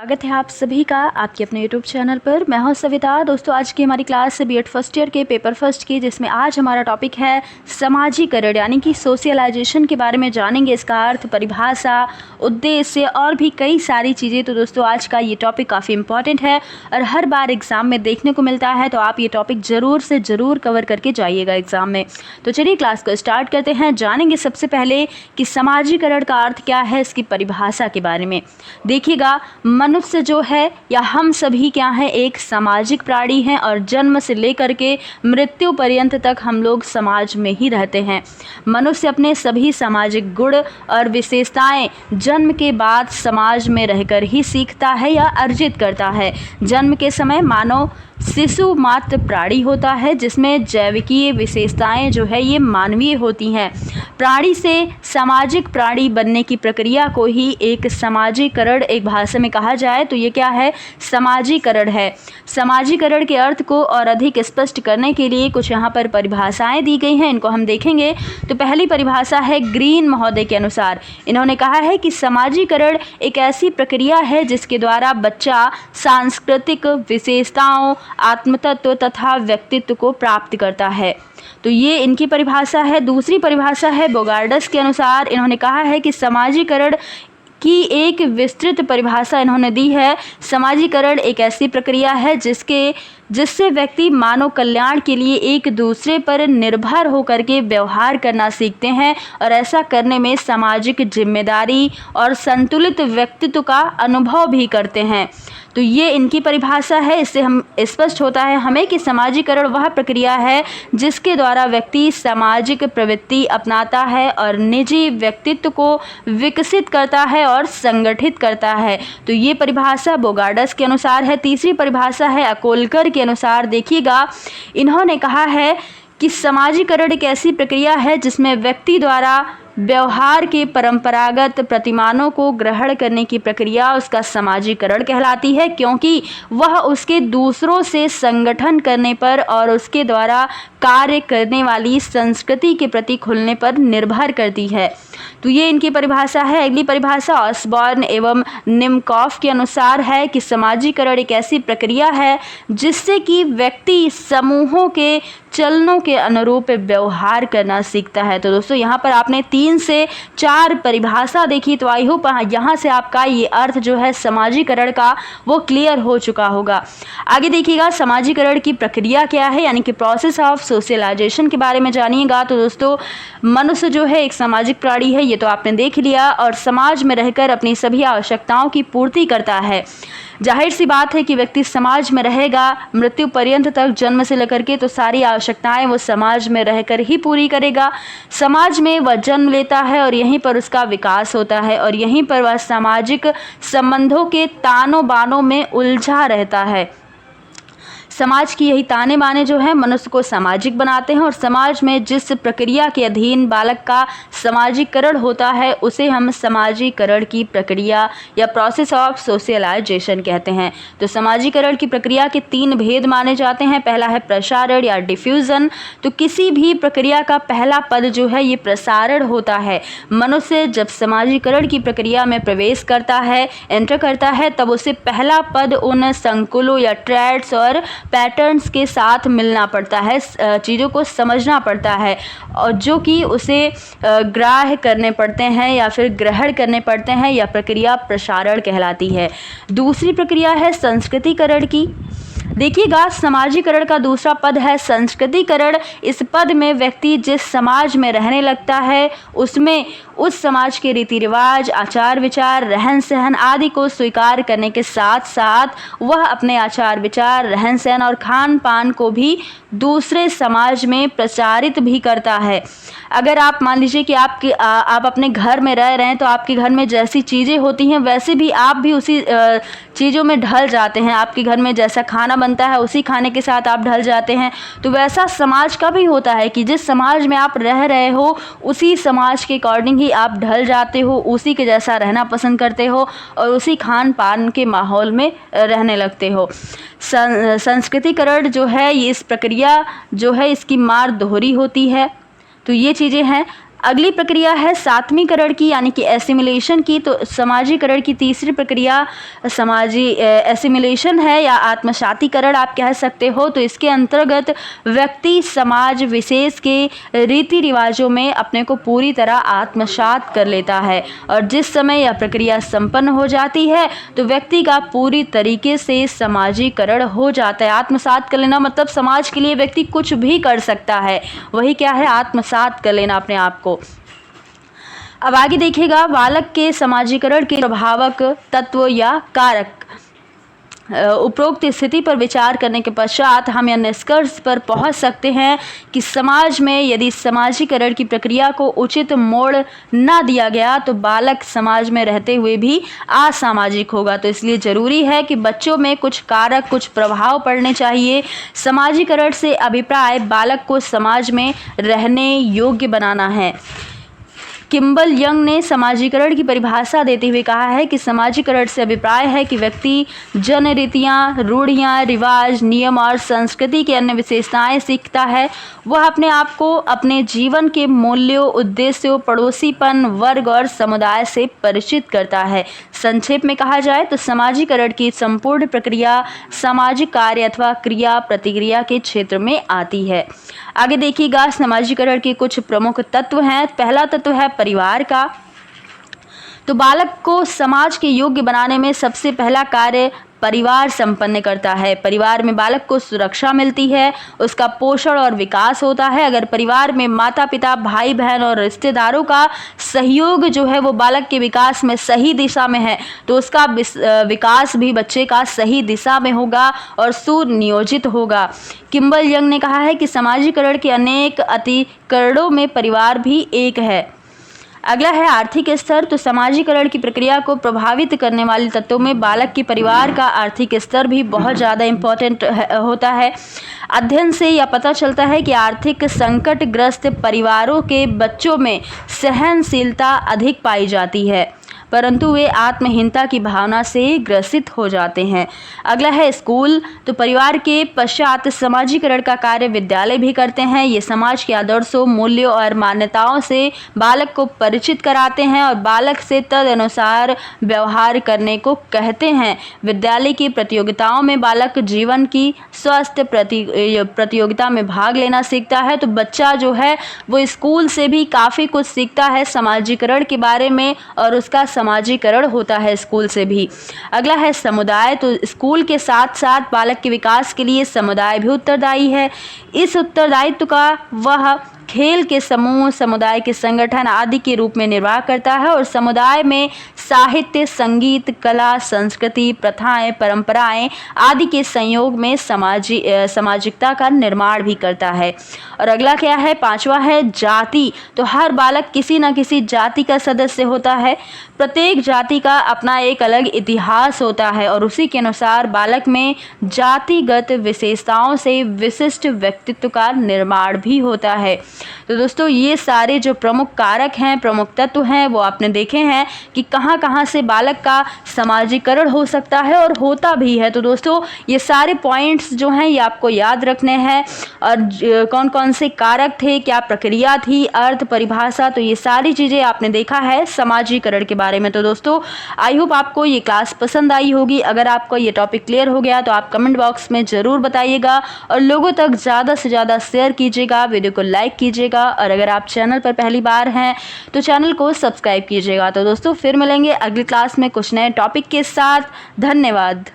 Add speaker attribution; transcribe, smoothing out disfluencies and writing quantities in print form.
Speaker 1: स्वागत है आप सभी का आपके अपने YouTube चैनल पर। मैं हूं सविता। दोस्तों, आज की हमारी क्लास है बीएड फर्स्ट ईयर के पेपर फर्स्ट की, जिसमें आज हमारा टॉपिक है समाजीकरण यानी कि सोशलाइजेशन के बारे में जानेंगे। इसका अर्थ, परिभाषा, उद्देश्य और भी कई सारी चीज़ें। तो दोस्तों, आज का ये टॉपिक काफ़ी इंपॉर्टेंट है और हर बार एग्ज़ाम में देखने को मिलता है, तो आप ये टॉपिक ज़रूर से ज़रूर कवर करके जाइएगा एग्ज़ाम में। तो चलिए क्लास को स्टार्ट करते हैं। जानेंगे सबसे पहले कि समाजीकरण का अर्थ क्या है, इसकी परिभाषा के बारे में। देखिएगा, मनुष्य जो है या हम सभी क्या हैं, एक सामाजिक प्राणी हैं और जन्म से लेकर के मृत्यु पर्यंत तक हम लोग समाज में ही रहते हैं। मनुष्य अपने सभी सामाजिक गुण और विशेषताएं जन्म के बाद समाज में रहकर ही सीखता है या अर्जित करता है। जन्म के समय मानव शिशु मात्र प्राणी होता है, जिसमें जैविकीय विशेषताएं जो है ये मानवीय होती हैं। प्राणी से सामाजिक प्राणी बनने की प्रक्रिया को ही एक समाजीकरण, एक भाषा में कहा जाए तो ये क्या है, समाजीकरण है। समाजीकरण के अर्थ को और अधिक स्पष्ट करने के लिए कुछ यहाँ पर परिभाषाएं दी गई हैं, इनको हम देखेंगे। तो पहली परिभाषा है ग्रीन महोदय के अनुसार। इन्होंने कहा है कि समाजीकरण एक ऐसी प्रक्रिया है जिसके द्वारा बच्चा सांस्कृतिक विशेषताओं, आत्मतत्व तथा व्यक्तित्व को प्राप्त करता है। तो ये इनकी परिभाषा है। दूसरी परिभाषा है बोगार्डस के अनुसार। इन्होंने कहा है कि समाजीकरण की एक विस्तृत परिभाषा इन्होंने दी है। समाजीकरण एक ऐसी प्रक्रिया है जिससे व्यक्ति मानव कल्याण के लिए एक दूसरे पर निर्भर होकर के व्यवहार करना सीखते हैं और ऐसा करने में सामाजिक जिम्मेदारी और संतुलित व्यक्तित्व का अनुभव भी करते हैं। तो ये इनकी परिभाषा है। इससे हम स्पष्ट होता है हमें कि समाजीकरण वह प्रक्रिया है जिसके द्वारा व्यक्ति सामाजिक प्रवृत्ति अपनाता है और निजी व्यक्तित्व को विकसित करता है और संगठित करता है। तो ये परिभाषा बोगार्डस के अनुसार है। तीसरी परिभाषा है अकोलकर के अनुसार। देखिएगा, इन्होंने कहा है कि समाजीकरण एक ऐसी प्रक्रिया है जिसमें व्यक्ति द्वारा व्यवहार के परंपरागत प्रतिमानों को ग्रहण करने की प्रक्रिया उसका समाजीकरण कहलाती है, क्योंकि वह उसके दूसरों से संगठन करने पर और उसके द्वारा कार्य करने वाली संस्कृति के प्रति खुलने पर निर्भर करती है। तो ये इनकी परिभाषा है। अगली परिभाषा ऑसबॉर्न एवं निमकॉफ के अनुसार है कि समाजीकरण एक ऐसी प्रक्रिया है जिससे कि व्यक्ति समूहों के चलनों के अनुरूप व्यवहार करना सीखता है। तो दोस्तों, यहाँ पर आपने 3 से 4 परिभाषा देखी, तो आई होप यहाँ से आपका ये अर्थ जो है समाजीकरण का वो क्लियर हो चुका होगा। आगे देखिएगा, समाजीकरण की प्रक्रिया क्या है, यानी कि प्रोसेस ऑफ सोशलाइजेशन के बारे में जानिएगा। तो दोस्तों, मनुष्य जो है एक सामाजिक प्राणी है, ये तो आपने देख लिया, और समाज में रहकर अपनी सभी आवश्यकताओं की पूर्ति करता है। जाहिर सी बात है कि व्यक्ति समाज में रहेगा मृत्यु पर्यंत तक, जन्म से लेकर के, तो सारी आवश्यकताएं वो समाज में रहकर ही पूरी करेगा। समाज में वह जन्म लेता है और यहीं पर उसका विकास होता है और यहीं पर वह सामाजिक संबंधों के तानों बानों में उलझा रहता है। समाज की यही ताने बाने जो है मनुष्य को सामाजिक बनाते हैं और समाज में जिस प्रक्रिया के अधीन बालक का समाजीकरण होता है उसे हम समाजीकरण की प्रक्रिया या प्रोसेस ऑफ सोशलाइजेशन कहते हैं। तो समाजीकरण की प्रक्रिया के 3 भेद माने जाते हैं। पहला है प्रसारण या डिफ्यूजन। तो किसी भी प्रक्रिया का पहला पद जो है ये प्रसारण होता है। मनुष्य जब समाजीकरण की प्रक्रिया में प्रवेश करता है, एंटर करता है, तब उसे पहला पद उन संकुलों या ट्रेड्स और पैटर्न्स के साथ मिलना पड़ता है, चीज़ों को समझना पड़ता है, और जो कि उसे ग्राह्य करने पड़ते हैं या फिर ग्रहण करने पड़ते हैं। यह प्रक्रिया प्रसारण कहलाती है। दूसरी प्रक्रिया है संस्कृतिकरण की। देखिएगा, समाजीकरण का दूसरा पद है संस्कृतिकरण। इस पद में व्यक्ति जिस समाज में रहने लगता है उसमें उस समाज के रीति रिवाज, आचार विचार, रहन सहन आदि को स्वीकार करने के साथ साथ वह अपने आचार विचार, रहन सहन और खान पान को भी दूसरे समाज में प्रचारित भी करता है। अगर आप मान लीजिए कि आप अपने घर में रह रहे हैं, तो आपके घर में जैसी चीज़ें होती हैं वैसे भी आप भी उसी चीज़ों में ढल जाते हैं। आपके घर में जैसा खाना बनता है उसी खाने के साथ आप ढल जाते हैं। तो वैसा समाज का भी होता है कि जिस समाज में आप रह रहे हो उसी समाज के अकॉर्डिंग ही आप ढल जाते हो, उसी के जैसा रहना पसंद करते हो और उसी खान पान के माहौल में रहने लगते हो। संस्कृतिकरण जो है ये इस प्रक्रिया जो है इसकी मार दोहरी होती है। तो ये चीज़ें हैं। अगली प्रक्रिया है सात्मीकरण की यानी कि एसिमिलेशन की। तो समाजीकरण की तीसरी प्रक्रिया एसिमिलेशन है या आत्मसातीकरण आप कह सकते हो। तो इसके अंतर्गत व्यक्ति समाज विशेष के रीति रिवाजों में अपने को पूरी तरह आत्मसात कर लेता है और जिस समय यह प्रक्रिया संपन्न हो जाती है तो व्यक्ति का पूरी तरीके से समाजीकरण हो जाता है। आत्मसात कर लेना मतलब समाज के लिए व्यक्ति कुछ भी कर सकता है, वही क्या है, आत्मसात कर लेना अपने आप को। अब आगे देखिएगा बालक के समाजीकरण के प्रभावक तत्व या कारक। उपरोक्त स्थिति पर विचार करने के पश्चात हम यह निष्कर्ष पर पहुंच सकते हैं कि समाज में यदि समाजीकरण की प्रक्रिया को उचित मोड़ न दिया गया तो बालक समाज में रहते हुए भी असामाजिक होगा। तो इसलिए ज़रूरी है कि बच्चों में कुछ कारक, कुछ प्रभाव पड़ने चाहिए। समाजीकरण से अभिप्राय बालक को समाज में रहने योग्य बनाना है। किम्बल यंग ने समाजीकरण की परिभाषा देते हुए कहा है कि समाजीकरण से अभिप्राय है कि व्यक्ति जन रीतियाँ, रूढ़ियाँ, रिवाज, नियम और संस्कृति की अन्य विशेषताएं सीखता है। वह अपने आप को अपने जीवन के मूल्यों, उद्देश्यों, पड़ोसीपन, वर्ग और समुदाय से परिचित करता है। संक्षेप में कहा जाए तो समाजीकरण की संपूर्ण प्रक्रिया सामाजिक कार्य अथवा क्रिया प्रतिक्रिया के क्षेत्र में आती है। आगे देखिएगा समाजीकरण के कुछ प्रमुख तत्व हैं। पहला तत्व है परिवार का। तो बालक को समाज के योग्य बनाने में सबसे पहला कार्य परिवार संपन्न करता है। परिवार में बालक को सुरक्षा मिलती है, उसका पोषण और विकास होता है। अगर परिवार में माता पिता, भाई बहन और रिश्तेदारों का सहयोग जो है वो बालक के विकास में सही दिशा में है तो उसका विकास भी बच्चे का सही दिशा में होगा और सुनियोजित होगा। किम्बल यंग ने कहा है कि समाजीकरण के अनेक अतिकरणों में परिवार भी एक है। अगला है आर्थिक स्तर। तो समाजीकरण की प्रक्रिया को प्रभावित करने वाले तत्वों में बालक के परिवार का आर्थिक स्तर भी बहुत ज़्यादा इम्पोर्टेंट होता है। अध्ययन से यह पता चलता है कि आर्थिक संकटग्रस्त परिवारों के बच्चों में सहनशीलता अधिक पाई जाती है परंतु वे आत्महीनता की भावना से ग्रसित हो जाते हैं। अगला है स्कूल। तो परिवार के पश्चात समाजीकरण का कार्य विद्यालय भी करते हैं। ये समाज के आदर्शों, मूल्यों और मान्यताओं से बालक को परिचित कराते हैं और बालक से तदनुसार व्यवहार करने को कहते हैं। विद्यालय की प्रतियोगिताओं में बालक जीवन की स्वस्थ प्रतियोगिता में भाग लेना सीखता है। तो बच्चा जो है वो स्कूल से भी काफ़ी कुछ सीखता है समाजीकरण के बारे में और उसका समाजीकरण होता है स्कूल से भी। अगला है समुदाय। तो स्कूल के साथ साथ बालक के विकास के लिए समुदाय भी उत्तरदायी है। इस उत्तरदायित्व का वह खेल के समूह, समुदाय के संगठन आदि के रूप में निर्वाह करता है और समुदाय में साहित्य, संगीत, कला, संस्कृति, प्रथाएं, परंपराएं आदि के संयोग में सामाजिकता का निर्माण भी करता है। और अगला क्या है, पांचवा है जाति। तो हर बालक किसी न किसी जाति का सदस्य होता है। प्रत्येक जाति का अपना एक अलग इतिहास होता है और उसी के अनुसार बालक में जातिगत विशेषताओं से विशिष्ट व्यक्तित्व का निर्माण भी होता है। तो दोस्तों ये सारे जो प्रमुख कारक हैं, प्रमुख तत्व हैं वो आपने देखे हैं कि कहाँ कहाँ से बालक का समाजीकरण हो सकता है और होता भी है। तो दोस्तों ये सारे पॉइंट्स जो हैं ये आपको याद रखने हैं और कौन कौन से कारक थे, क्या प्रक्रिया थी, अर्थ, परिभाषा, तो ये सारी चीज़ें आपने देखा है समाजीकरण के बारे में। तो दोस्तों आई होप आपको ये क्लास पसंद आई होगी। अगर आपको ये टॉपिक क्लियर हो गया तो आप कमेंट बॉक्स में ज़रूर बताइएगा और लोगों तक ज़्यादा से ज़्यादा शेयर कीजिएगा, वीडियो को लाइक कीजिएगा और अगर आप चैनल पर पहली बार हैं तो चैनल को सब्सक्राइब कीजिएगा। तो दोस्तों फिर मिलेंगे अगली क्लास में कुछ नए टॉपिक के साथ। धन्यवाद।